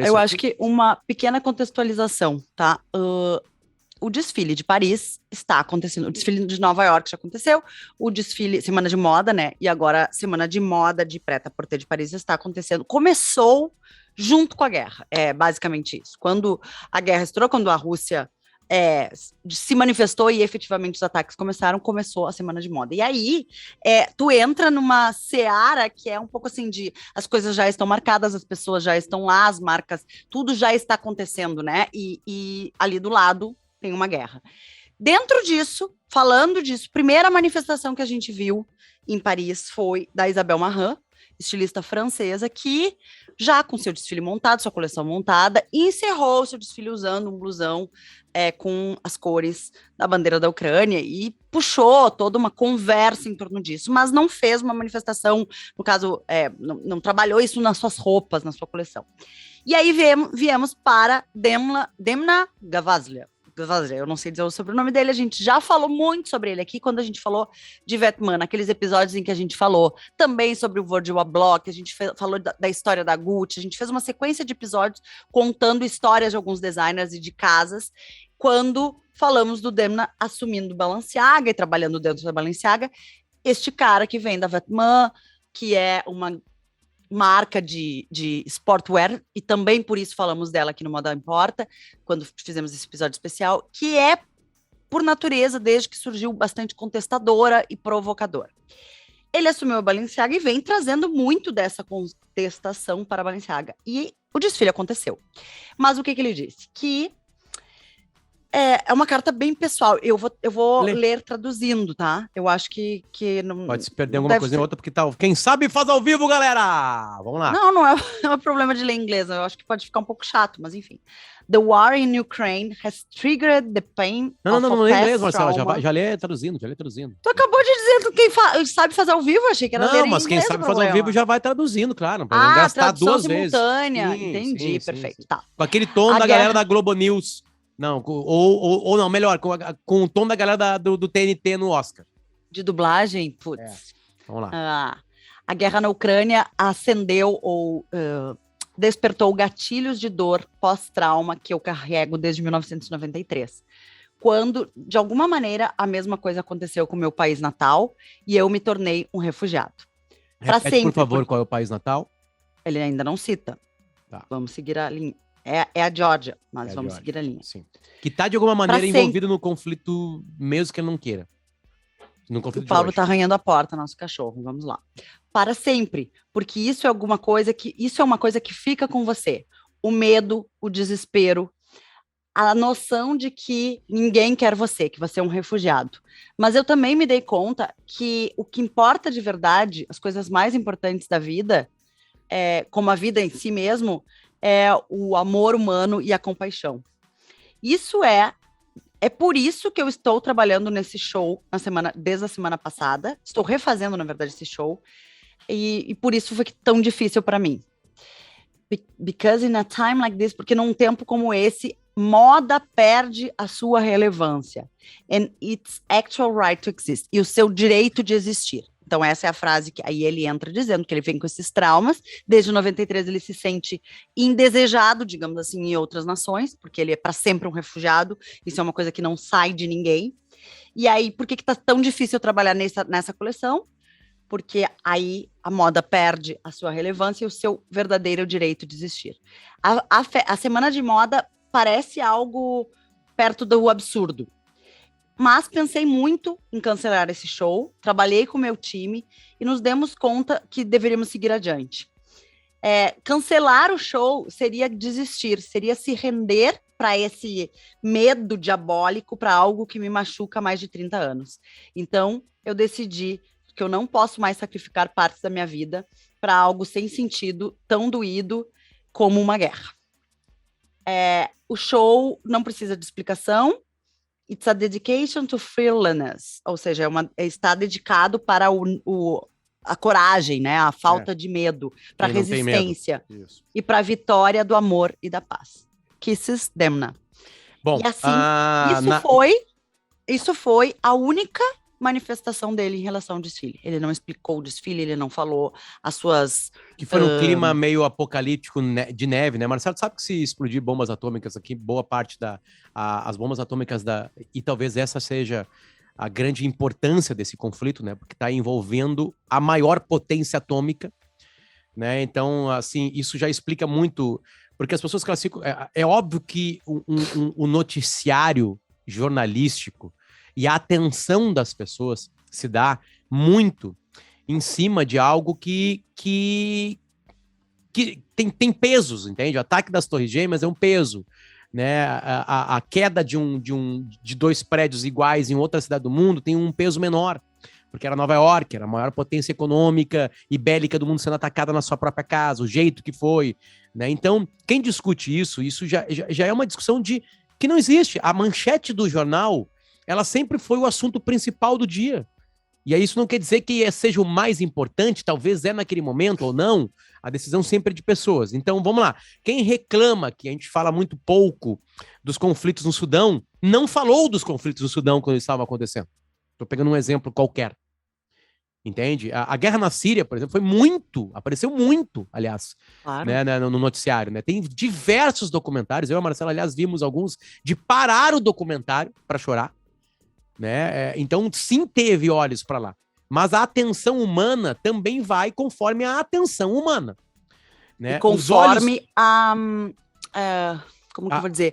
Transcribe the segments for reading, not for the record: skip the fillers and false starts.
Eu acho que uma pequena contextualização, tá? O desfile de Paris está acontecendo, o desfile de Nova York já aconteceu, o desfile, semana de moda, né? E agora, semana de moda de Prêt-à-Porter de Paris está acontecendo. Começou junto com a guerra, é basicamente isso. Quando a guerra estourou, quando a Rússia se manifestou e efetivamente os ataques começou a semana de moda. E aí, tu entra numa seara que é um pouco assim de as coisas já estão marcadas, as pessoas já estão lá, as marcas, tudo já está acontecendo, né? E ali do lado tem uma guerra. Dentro disso, falando disso, primeira manifestação que a gente viu em Paris foi da Isabel Marant, estilista francesa, que já com seu desfile montado, sua coleção montada, encerrou seu desfile usando um blusão com as cores da bandeira da Ucrânia e puxou toda uma conversa em torno disso, mas não fez uma manifestação, no caso, não trabalhou isso nas suas roupas, na sua coleção. E aí viemos para Demna Gvasalia. Eu não sei dizer o sobrenome dele, a gente já falou muito sobre ele aqui, quando a gente falou de Vetements, aqueles episódios em que a gente falou também sobre o Virgil Abloh, a gente falou da história da Gucci, a gente fez uma sequência de episódios contando histórias de alguns designers e de casas, quando falamos do Demna assumindo Balenciaga e trabalhando dentro da Balenciaga, este cara que vem da Vetements, que é uma marca de sportwear, e também por isso falamos dela aqui no Moda Importa, quando fizemos esse episódio especial, que é, por natureza, desde que surgiu, bastante contestadora e provocadora. Ele assumiu a Balenciaga e vem trazendo muito dessa contestação para a Balenciaga. E o desfile aconteceu. Mas o que ele disse? Que é uma carta bem pessoal. Eu vou ler traduzindo, tá? Eu acho que não... Pode se perder alguma coisa em outra, porque tá... Quem sabe faz ao vivo, galera! Vamos lá. Não é um problema de ler inglês. Eu acho que pode ficar um pouco chato, mas enfim. The war in Ukraine has triggered the pain Não lê inglês, Marcela. Já lê traduzindo, Tu acabou de dizer que quem sabe fazer ao vivo, eu achei que era ler em inglês. Não, mas quem sabe fazer ao vivo já vai traduzindo, claro. Pra não gastar duas vezes. Simultânea. Entendi, perfeito. Tá. Com aquele tom da galera da Globo News. Não, ou não, melhor, com o tom da galera do TNT no Oscar. De dublagem? Putz. Vamos lá. A guerra na Ucrânia acendeu ou despertou gatilhos de dor pós-trauma que eu carrego desde 1993. Quando, de alguma maneira, a mesma coisa aconteceu com o meu país natal e eu me tornei um refugiado. Repete, por favor, qual é o país natal? Ele ainda não cita. Tá. Vamos seguir a linha. É a Geórgia, mas vamos seguir a linha. Sim. Que está, de alguma maneira, envolvido no conflito, mesmo que ele não queira. No conflito o Paulo está arranhando a porta, nosso cachorro. Vamos lá. Para sempre, porque isso é uma coisa que fica com você. O medo, o desespero, a noção de que ninguém quer você, que você é um refugiado. Mas eu também me dei conta que o que importa de verdade, as coisas mais importantes da vida, como a vida em si mesmo, é o amor humano e a compaixão. Isso é por isso que eu estou trabalhando nesse show desde a semana passada. Estou refazendo, na verdade, esse show. E por isso foi tão difícil para mim. Because in a time like this, porque num tempo como esse, moda perde a sua relevância. And its actual right to exist. E o seu direito de existir. Então, essa é a frase que aí ele entra dizendo que ele vem com esses traumas. Desde 93 ele se sente indesejado, digamos assim, em outras nações, porque ele é para sempre um refugiado. Isso é uma coisa que não sai de ninguém. E aí, por que está tão difícil trabalhar nessa coleção? Porque aí a moda perde a sua relevância e o seu verdadeiro direito de existir. A semana de moda parece algo perto do absurdo. Mas pensei muito em cancelar esse show, trabalhei com o meu time e nos demos conta que deveríamos seguir adiante. Cancelar o show seria desistir, seria se render para esse medo diabólico, para algo que me machuca há mais de 30 anos. Então, eu decidi que eu não posso mais sacrificar partes da minha vida para algo sem sentido, tão doído como uma guerra. O show não precisa de explicação. It's a dedication to fearlessness, ou seja, está dedicado para a coragem, né? A falta de medo, para a resistência e para a vitória do amor e da paz. Kisses Demna. Bom, e assim, isso foi a única manifestação dele em relação ao desfile. Ele não explicou o desfile, ele não falou as suas... Que foi um clima meio apocalíptico de neve, né? Marcelo, sabe que se explodir bombas atômicas aqui, boa parte as bombas atômicas e talvez essa seja a grande importância desse conflito, né? Porque está envolvendo a maior potência atômica, né? Então, assim, isso já explica muito, porque as pessoas classificam... É óbvio que o noticiário jornalístico e a atenção das pessoas se dá muito em cima de algo que tem pesos, entende? O ataque das Torres Gêmeas é um peso, né? A queda de 2 prédios iguais em outra cidade do mundo tem um peso menor, porque era Nova York, era a maior potência econômica e bélica do mundo sendo atacada na sua própria casa, o jeito que foi, né? Então, quem discute isso já é uma discussão que não existe. A manchete do jornal, ela sempre foi o assunto principal do dia. E aí isso não quer dizer que seja o mais importante, talvez naquele momento ou não, a decisão sempre é de pessoas. Então, vamos lá. Quem reclama que a gente fala muito pouco dos conflitos no Sudão, não falou dos conflitos no Sudão quando eles estavam acontecendo. Estou pegando um exemplo qualquer. Entende? A guerra na Síria, por exemplo, apareceu muito, aliás, Claro. né, no noticiário, né? Tem diversos documentários, eu e a Marcela, aliás, vimos alguns de parar o documentário para chorar, né? Então, sim, teve olhos para lá. Mas a atenção humana também vai conforme a atenção humana, né? E conforme como que eu vou dizer?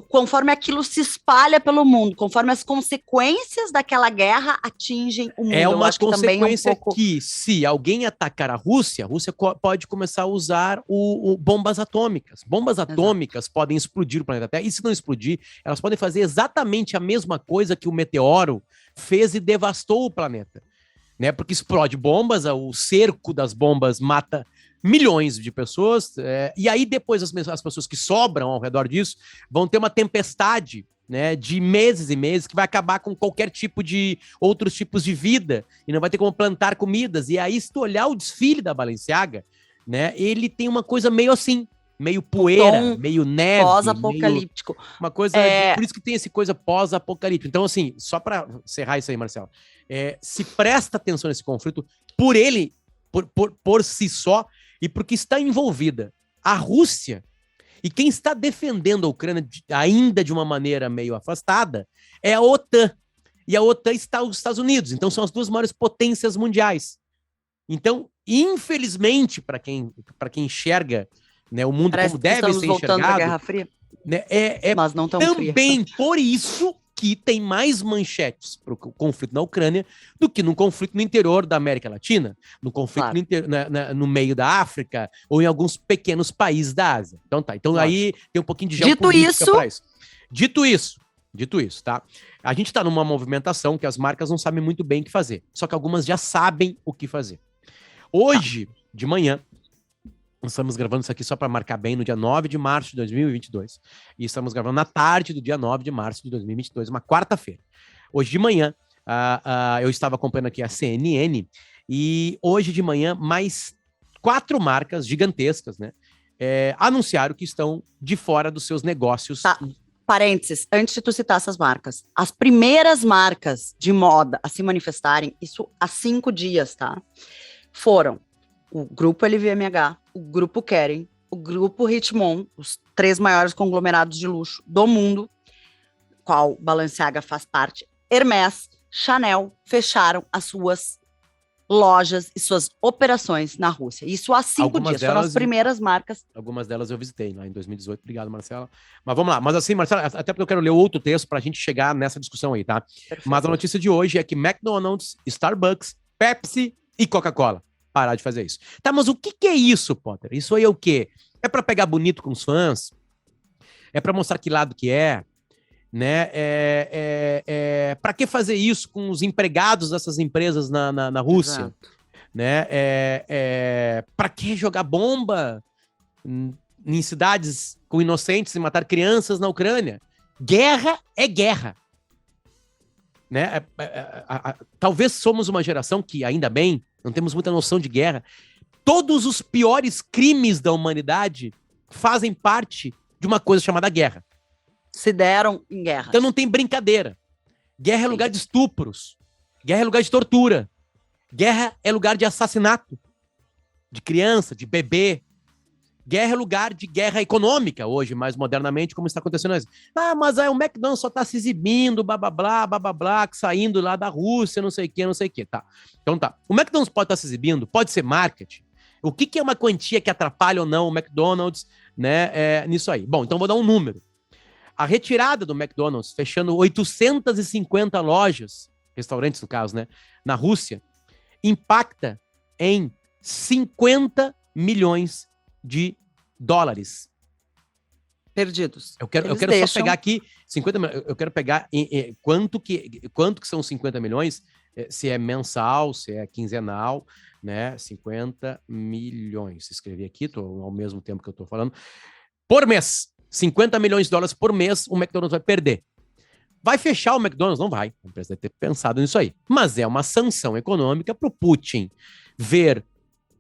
Conforme aquilo se espalha pelo mundo, conforme as consequências daquela guerra atingem o mundo. É uma consequência pouco... que, se alguém atacar a Rússia pode começar a usar bombas atômicas. Bombas atômicas podem explodir o planeta Terra, e se não explodir, elas podem fazer exatamente a mesma coisa que o meteoro fez e devastou o planeta, né? Porque explode bombas, o cerco das bombas mata milhões de pessoas, e aí depois as pessoas que sobram ao redor disso vão ter uma tempestade, né, de meses e meses, que vai acabar com qualquer tipo de outros tipos de vida, e não vai ter como plantar comidas. E aí, se tu olhar o desfile da Balenciaga, né, ele tem uma coisa meio assim, meio poeira, meio neve, pós-apocalíptico. Uma coisa, por isso que tem essa coisa pós-apocalíptico. Então, assim, só para encerrar isso aí, Marcelo, se presta atenção nesse conflito por si só, e porque está envolvida a Rússia, e quem está defendendo a Ucrânia ainda de uma maneira meio afastada é a OTAN. E a OTAN está os Estados Unidos. Então são as 2 maiores potências mundiais. Então, infelizmente, para quem enxerga, né, o mundo como deve ser enxergado, à Guerra Fria, né, mas não tão também fria. por isso que tem mais manchetes para o conflito na Ucrânia do que no conflito no interior da América Latina, no conflito no meio da África ou em alguns pequenos países da Ásia. Então tá, aí tem um pouquinho de geopolítica para isso. Dito isso, tá? A gente tá numa movimentação que as marcas não sabem muito bem o que fazer, só que algumas já sabem o que fazer. Hoje, de manhã, nós estamos gravando isso aqui só para marcar bem no dia 9 de março de 2022. E estamos gravando na tarde do dia 9 de março de 2022, uma quarta-feira. Hoje de manhã, eu estava acompanhando aqui a CNN, e hoje de manhã, mais 4 marcas gigantescas, né, anunciaram que estão de fora dos seus negócios. Tá. Parênteses, antes de tu citar essas marcas, as primeiras marcas de moda a se manifestarem, isso há 5 dias, tá? Foram o Grupo LVMH, o Grupo Kering, o Grupo Richemont, os 3 maiores conglomerados de luxo do mundo, qual Balenciaga faz parte, Hermès, Chanel, fecharam as suas lojas e suas operações na Rússia. Isso há 5 dias, foram as primeiras marcas. Algumas delas eu visitei lá em 2018, obrigado, Marcela. Mas vamos lá, mas assim, Marcela, até porque eu quero ler outro texto para a gente chegar nessa discussão aí, tá? Perfeito. Mas a notícia de hoje é que McDonald's, Starbucks, Pepsi e Coca-Cola parar de fazer isso. Tá, mas o que é isso, Potter? Isso aí é o quê? É para pegar bonito com os fãs? É para mostrar que lado que é? Né? Para que fazer isso com os empregados dessas empresas na Rússia? Exato. Né? Para que jogar bomba em cidades com inocentes e matar crianças na Ucrânia? Guerra é guerra. Né? Talvez somos uma geração que, ainda bem, não temos muita noção de guerra. Todos os piores crimes da humanidade fazem parte de uma coisa chamada guerra. Se deram em guerra. Então não tem brincadeira. Guerra é lugar de estupros. Guerra é lugar de tortura. Guerra é lugar de assassinato. De criança, de bebê. Guerra é lugar de guerra econômica hoje, mais modernamente, como está acontecendo. Ah, mas aí o McDonald's só está se exibindo, blá, blá, blá, blá, blá, blá, saindo lá da Rússia, não sei o que, tá. Então tá. O McDonald's pode estar se exibindo, pode ser marketing. O que é uma quantia que atrapalha ou não o McDonald's, né, nisso aí? Bom, então vou dar um número. A retirada do McDonald's, fechando 850 lojas, restaurantes no caso, né, na Rússia, impacta em 50 milhões de dólares. Perdidos. Eu quero só pegar aqui 50 milhões. Eu quero pegar quanto que são 50 milhões, se é mensal, se é quinzenal, né? 50 milhões. Escrevi aqui, tô ao mesmo tempo que eu tô falando. Por mês. 50 milhões de dólares por mês o McDonald's vai perder. Vai fechar o McDonald's? Não vai. A empresa deve ter pensado nisso aí. Mas é uma sanção econômica para o Putin ver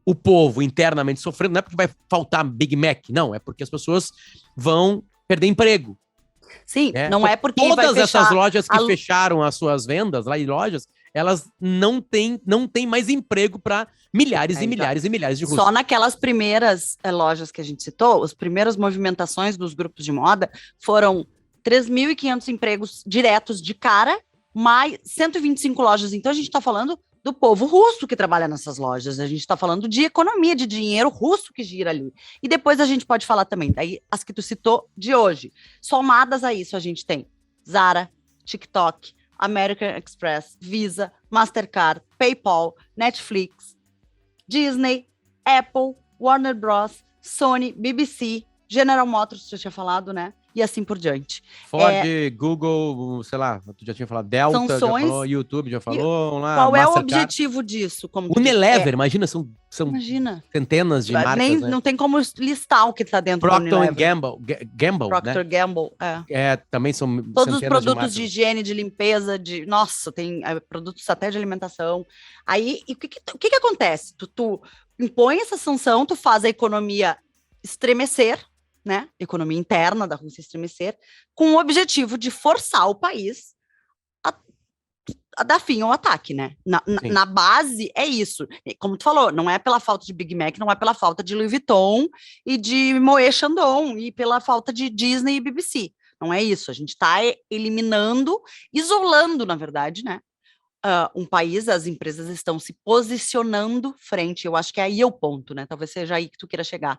o povo internamente sofrendo. Não é porque vai faltar Big Mac, não. É porque as pessoas vão perder emprego. Sim, não é porque todas essas lojas que fecharam as suas vendas lá em lojas, elas não têm mais emprego para milhares e milhares e milhares de russos. Só naquelas primeiras lojas que a gente citou, as primeiras movimentações dos grupos de moda foram 3.500 empregos diretos de cara, mais 125 lojas. Então a gente está falando do povo russo que trabalha nessas lojas, a gente está falando de economia, de dinheiro russo que gira ali. E depois a gente pode falar também, daí as que tu citou de hoje. Somadas a isso, a gente tem Zara, TikTok, American Express, Visa, Mastercard, PayPal, Netflix, Disney, Apple, Warner Bros, Sony, BBC, General Motors, já tinha falado, né? E assim por diante. Ford, Google, sei lá, tu já tinha falado, Delta, já falou, YouTube já falou, lá, qual é o objetivo disso? Unilever, imagina, são centenas de marcas, nem, né? Não tem como listar o que está dentro Procter da Unilever. Gamble, Procter né? Gamble, também são todos os produtos de higiene, de limpeza, nossa, tem produtos até de alimentação. Aí, o que acontece? Tu impõe essa sanção, tu faz a economia estremecer, né? Economia interna da Rússia estremecer, com o objetivo de forçar o país a dar fim ao ataque, né? Na base, é isso. Como tu falou, não é pela falta de Big Mac, não é pela falta de Louis Vuitton e de Moët Chandon, e pela falta de Disney e BBC. Não é isso. A gente está eliminando, isolando, na verdade, né? Um país, as empresas estão se posicionando frente, eu acho que aí é o ponto, né? Talvez seja aí que tu queira chegar.